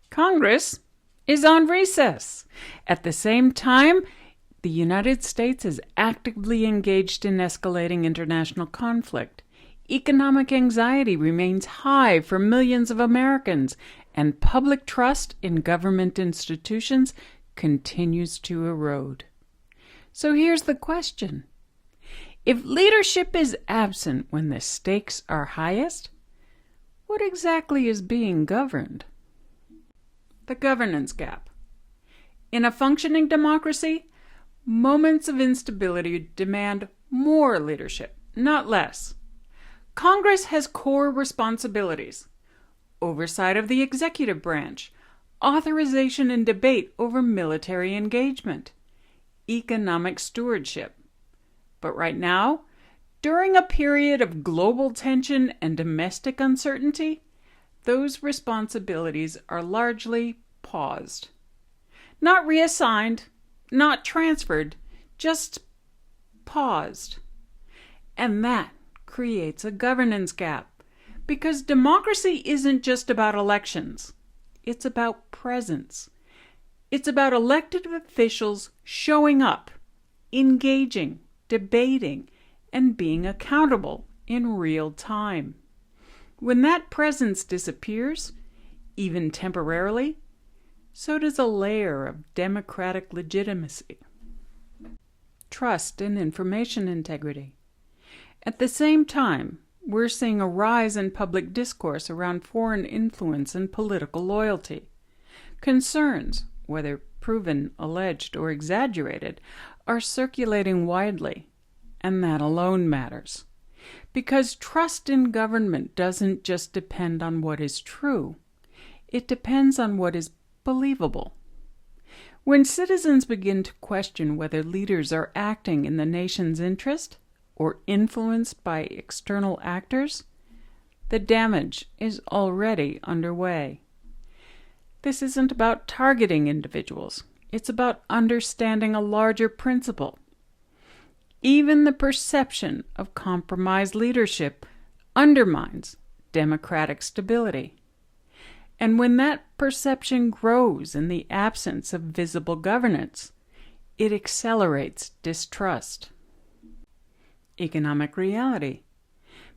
Congress is on recess. At the same time, the United States is actively engaged in escalating international conflict. Economic anxiety remains high for millions of Americans, and public trust in government institutions continues to erode. So here's the question. If leadership is absent when the stakes are highest, what exactly is being governed? The governance gap. In a functioning democracy, moments of instability demand more leadership, not less. Congress has core responsibilities: oversight of the executive branch, authorization and debate over military engagement, economic stewardship. But right now, during a period of global tension and domestic uncertainty, those responsibilities are largely paused. Not reassigned, not transferred, just paused. And that creates a governance gap, because democracy isn't just about elections. It's about presence. It's about elected officials showing up, engaging, debating, and being accountable in real time. When that presence disappears, even temporarily, so does a layer of democratic legitimacy. Trust and information integrity. At the same time, we're seeing a rise in public discourse around foreign influence and political loyalty. Concerns, whether proven, alleged, or exaggerated, are circulating widely, and that alone matters. Because trust in government doesn't just depend on what is true, it depends on what is believable. When citizens begin to question whether leaders are acting in the nation's interest or influenced by external actors, the damage is already underway. This isn't about targeting individuals. It's about understanding a larger principle. Even the perception of compromised leadership undermines democratic stability. And when that perception grows in the absence of visible governance, it accelerates distrust. Economic reality.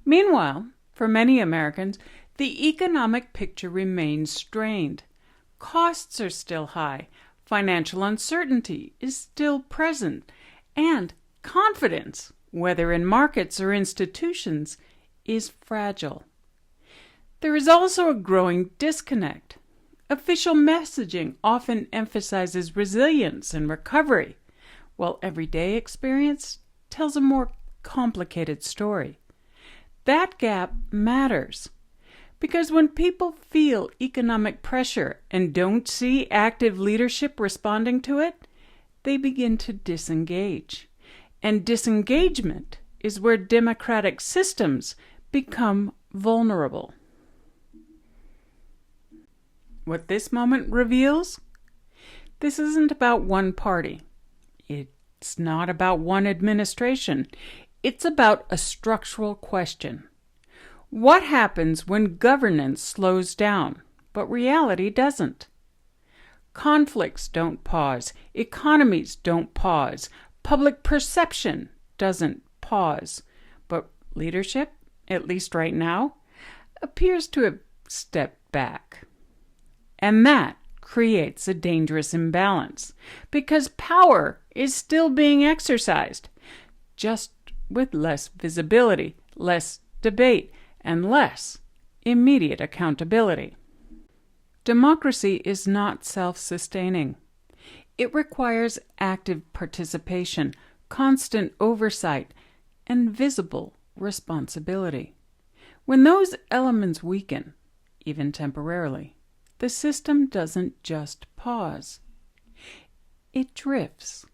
Meanwhile, for many Americans, the economic picture remains strained. Costs are still high, financial uncertainty is still present, and confidence, whether in markets or institutions, is fragile. There is also a growing disconnect. Official messaging often emphasizes resilience and recovery, while everyday experience tells a more complicated story. That gap matters, because when people feel economic pressure and don't see active leadership responding to it, they begin to disengage. And disengagement is where democratic systems become vulnerable. What this moment reveals? This isn't about one party. It's not about one administration. It's about a structural question. What happens when governance slows down, but reality doesn't? Conflicts don't pause. Economies don't pause. Public perception doesn't pause. But leadership, at least right now, appears to have stepped back. And that creates a dangerous imbalance, because power is still being exercised, just with less visibility, less debate, and less immediate accountability. Democracy is not self-sustaining. It requires active participation, constant oversight, and visible responsibility. When those elements weaken, even temporarily, the system doesn't just pause. It drifts.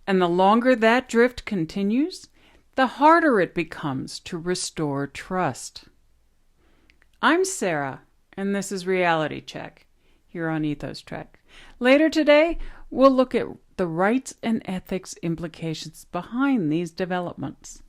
And the longer that drift continues, the harder it becomes to restore trust. I'm Sarah, and this is Reality Check, here on Ethos Trek. Later today, we'll look at the rights and ethics implications behind these developments.